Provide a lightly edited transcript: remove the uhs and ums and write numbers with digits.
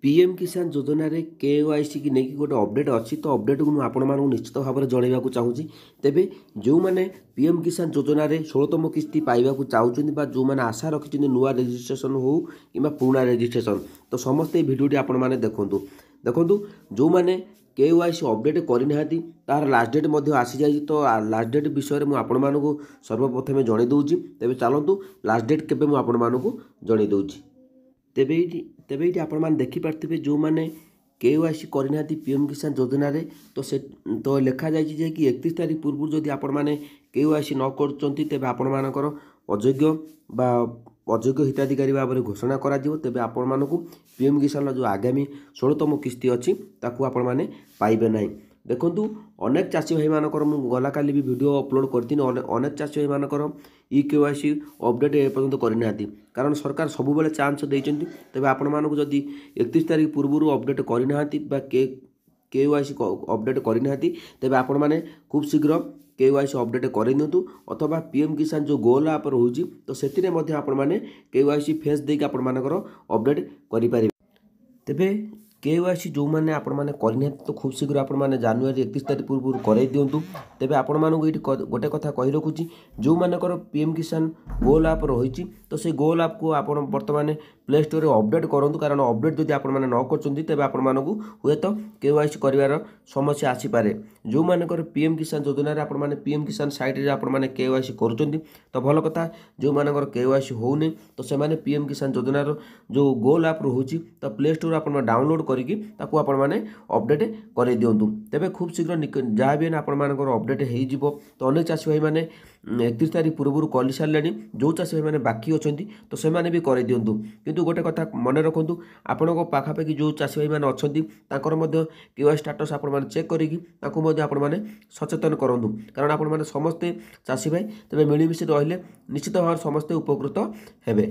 PM किसान योजना रे केवाईसी की लेकिन गोटे अपडेट अच्छी तो अपडेट को मुझे निश्चित भाव में जनवाक चाहूँगी तेरे जो मैंने पीएम किसान योजना रे 16तम किस्ती पाइबा चाहूँ जो मैंने आशा रखी नुआ रेजिस्ट्रेशन हो कि पुराना रेजिस्ट्रेशन तो समस्ते भिडियोटी आपण मैंने देखूँ देखूँ जो मैंने केवाईसी अपडेट करना तार लास्ट डेट आसी जाए तो लास्ट डेट विषय में आपण मानक सर्वप्रथमे जन दूसरी तेज चलतु लास्ट डेट के आपण मानक जन दूसरी तेबे ये आपण मैंने देखिपारे जो मैंने केवाईसी करना पीएम किसान योजना रे तो से तो लिखा जाए कि 31 तारीख पूर्व जदि आपण मैंने केवाईसी न कर आपण मानकर अयोग्य बा अयोग्य हिताधिकारी भाव में घोषणा करा तेबे आपण मानक पीएम किसान जो आगामी 16तम किस्ती अच्छी ताकू आपण मैंने पाइबे ना देखूँ अनेक चाषी भाई मानकर गला काली भी वीडियो अपलोड करती अनेक चाषी भाई मानकर इ केवाईसी अपडेट एपर्यंत करना कारण सरकार सबुबले चांस देते तेज आपण मानक जदि 31 तारीख पूर्व अपडेट करना केवाईसी अपडेट करना तेज आपण मैंने खूब शीघ्र केवाईसी अपडेट कर दिंतु अथवा पीएम किसान जो गोल आप रोचे तो से केवाईसी फेस देकर आपण मानकर अपडेट करें तेबे केवाईसी जो मैंने आपण मैंने करना तो खूब शीघ्र आपण मैंने जनवरी 31 तारीख पूर्व कर दिंतु तेबे आपण मानक ये गोटे कथा कही रखुची जो मानकर पीएम किसान गोल आप रही तो से गोल आप को आप बर्तमान प्ले स्टोर अपडेट करूँ कारण अपडेट जब आप न कर आपण मानक हुए तो केवाईसी कर समस्या आसीपे जो मानकर पीएम किसान योजना आपण मैंने पीएम किसान साइट आप केवाईसी कर तो भल कथा जो मानकर केवाईसी होने तो से पीएम किसान योजनार जो गोल आप रोचे तो प्ले स्टोर आप डाउनलोड करके आपण मैंने अपडेट कर दिंतु तेरे खूब शीघ्र जहाँ भी आपण मानकर अपडेट हो तो अनेक चाषी भाई मैंने 31 तारीख पूर्व कर सारे जो चाषी भाई मैंने बाकी अच्छा तो से भी कर दिंतु किंतु गोटे कथा मन रखु आपण पाखापाखि जो चाषी भाई मैंने अच्छा केवाईसी स्टाटस आप चेक करके सचेतन करूँ कारण आपण मैंने समस्ते चाषी भाई तेज मिलमिशी रहिले निश्चित भाव समस्ते उपकृत हेबे।